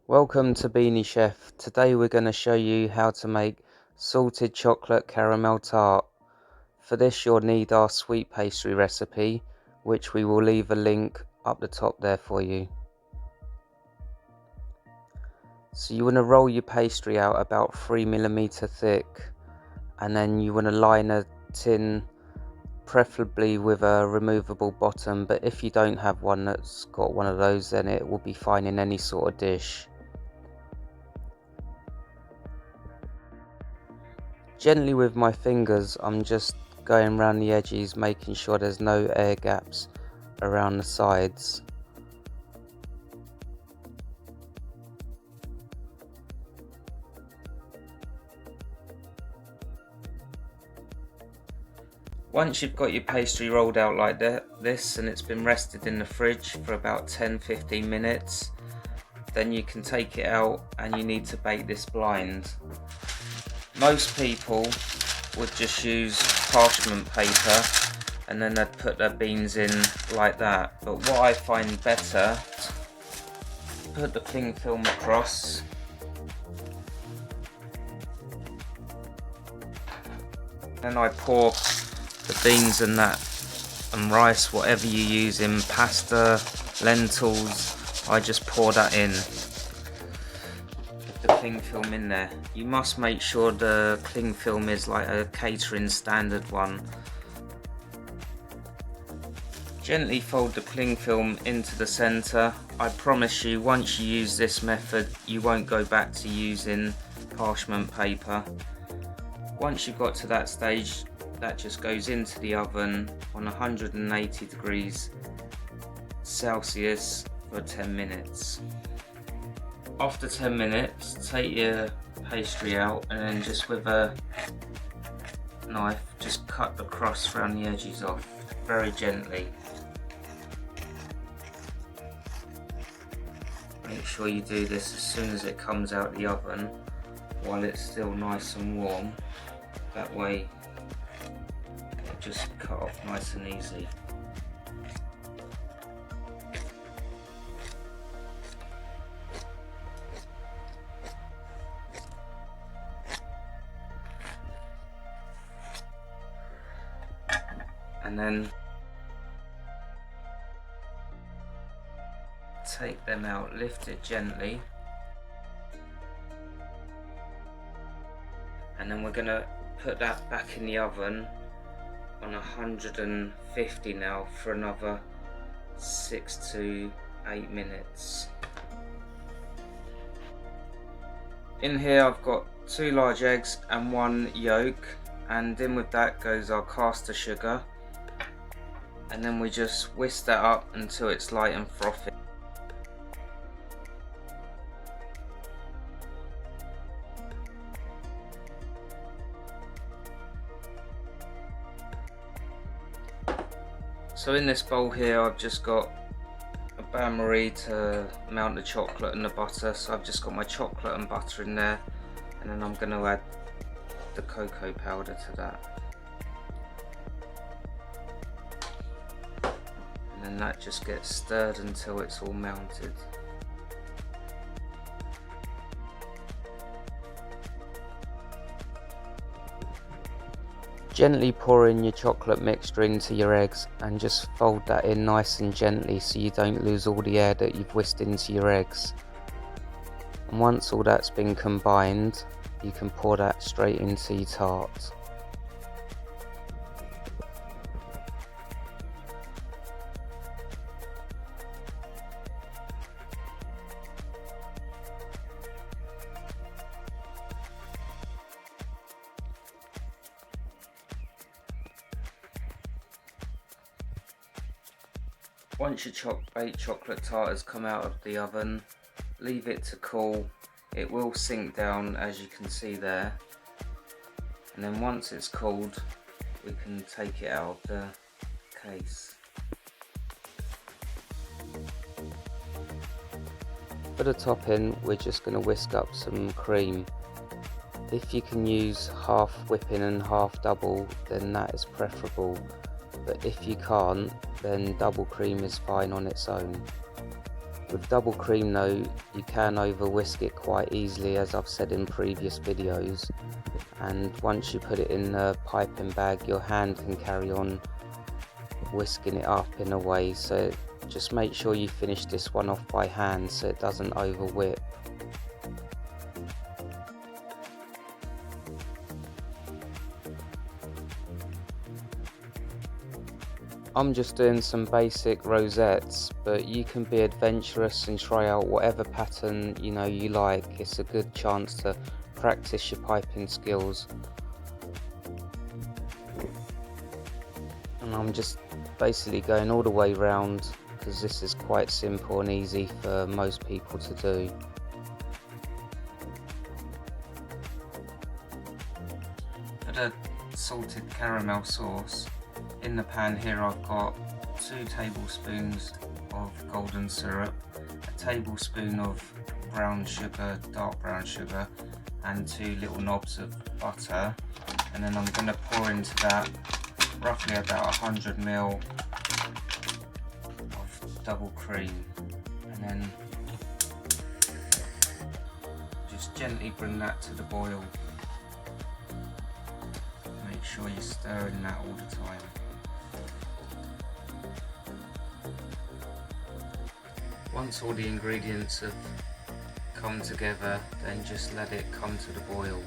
Welcome to Beanie Chef. Today we're going to show you how to make salted chocolate caramel tart. For this you'll need our sweet pastry recipe, which we will leave a link up the top there for you. So you want to roll your pastry out about 3mm thick, and then you want to line a tin, preferably with a removable bottom, but if you don't have one that's got one of those, then it will be fine in any sort of dish. Gently with my fingers, I'm just going around the edges, making sure there's no air gaps around the sides. Once you've got your pastry rolled out like this and it's been rested in the fridge for about 10-15 minutes, then you can take it out and you need to bake this blind. Most people would just use parchment paper and then they'd put their beans in like that, but what I find better, put the cling film across, then I pour the beans and that and rice, whatever you use in pasta, lentils, I just pour that in with the cling film in there. You must make sure the cling film is like a catering standard one. Gently fold the cling film into the center. I promise you, once you use this method, you won't go back to using parchment paper. Once you've got to that stage, that just goes into the oven on 180 degrees Celsius for 10 minutes. After 10 minutes, take your pastry out and then just with a knife, just cut the crust around the edges off, very gently. Make sure you do this as soon as it comes out the oven, while it's still nice and warm. That way it'll just cut off nice and easy. And then take them out, lift it gently, and then we're going to put that back in the oven on 150 now for another 6 to 8 minutes. In here I've got 2 large eggs and 1 yolk, and in with that goes our caster sugar, and then we just whisk that up until it's light and frothy. So in this bowl here I've just got a bain-marie to melt the chocolate and the butter, so I've just got my chocolate and butter in there, and then I'm going to add the cocoa powder to that. And then that just gets stirred until it's all melted. Gently pour in your chocolate mixture into your eggs and just fold that in nice and gently so you don't lose all the air that you've whisked into your eggs. And once all that's been combined, you can pour that straight into your tart. Once your baked chocolate tart has come out of the oven, leave it to cool. It will sink down, as you can see there, and then once it's cooled we can take it out of the case. For the topping we're just going to whisk up some cream. If you can use half whipping and half double, then that is preferable, but if you can't, then double cream is fine on its own. With double cream though, you can over whisk it quite easily, as I've said in previous videos, and once you put it in the piping bag, your hand can carry on whisking it up in a way, so just make sure you finish this one off by hand so it doesn't over whip. I'm just doing some basic rosettes, but you can be adventurous and try out whatever pattern you like. It's a good chance to practice your piping skills. And I'm just basically going all the way round because this is quite simple and easy for most people to do. For the salted caramel sauce, in the pan here I've got 2 tablespoons of golden syrup, a tablespoon of brown sugar, dark brown sugar, and 2 little knobs of butter, and then I'm going to pour into that roughly about 100 ml of double cream, and then just gently bring that to the boil. Make sure you're stirring that all the time. Once all the ingredients have come together, then just let it come to the boil.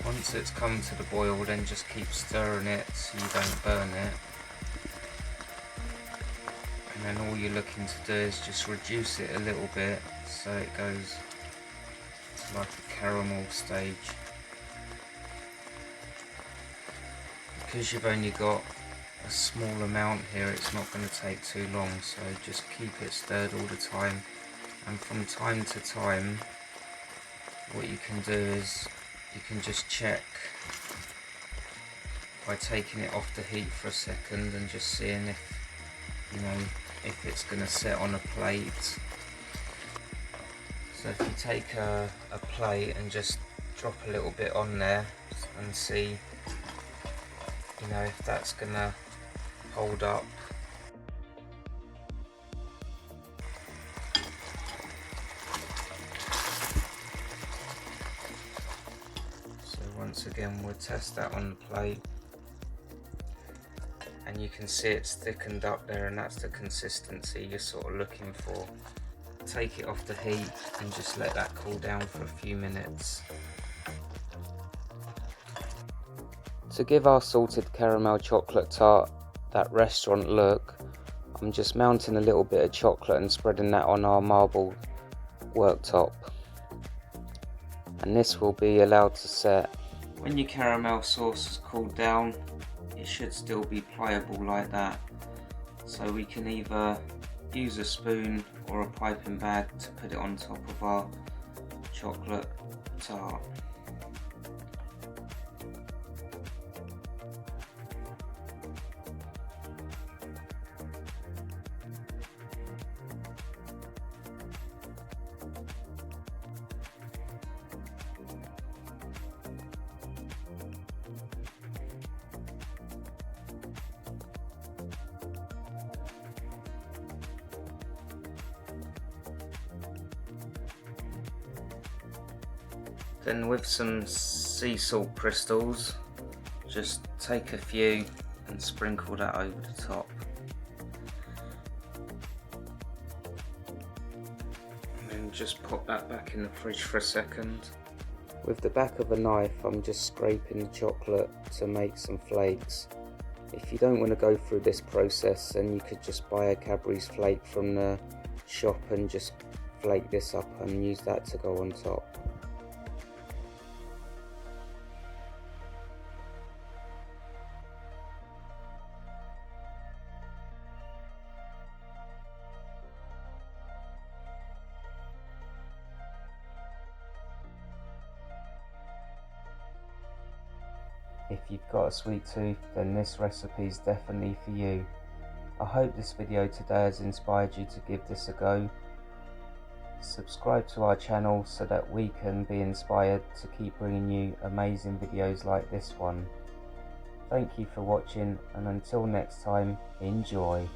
Once it's come to the boil, then just keep stirring it so you don't burn it. And then all you're looking to do is just reduce it a little bit so it goes to like a caramel stage. Because you've only got a small amount here, it's not going to take too long, so just keep it stirred all the time. And from time to time, what you can do is you can just check by taking it off the heat for a second and just seeing if it's going to set on a plate. So if you take a plate and just drop a little bit on there and see if that's going to hold up. So once again we'll test that on the plate, and you can see it's thickened up there, and that's the consistency you're sort of looking for. Take it off the heat and just let that cool down for a few minutes. To give our salted caramel chocolate tart that restaurant look, I'm just mounting a little bit of chocolate and spreading that on our marble worktop. And this will be allowed to set. When your caramel sauce has cooled down, it should still be pliable like that. So we can either use a spoon or a piping bag to put it on top of our chocolate tart. Then with some sea salt crystals, just take a few and sprinkle that over the top. And then just pop that back in the fridge for a second. With the back of a knife, I'm just scraping the chocolate to make some flakes. If you don't want to go through this process, then you could just buy a Cadbury's flake from the shop and just flake this up and use that to go on top. If you've got a sweet tooth, then this recipe is definitely for you. I hope this video today has inspired you to give this a go. subscribe to our channel so that we can be inspired to keep bringing you amazing videos like this one. Thank you for watching, and until next time, enjoy.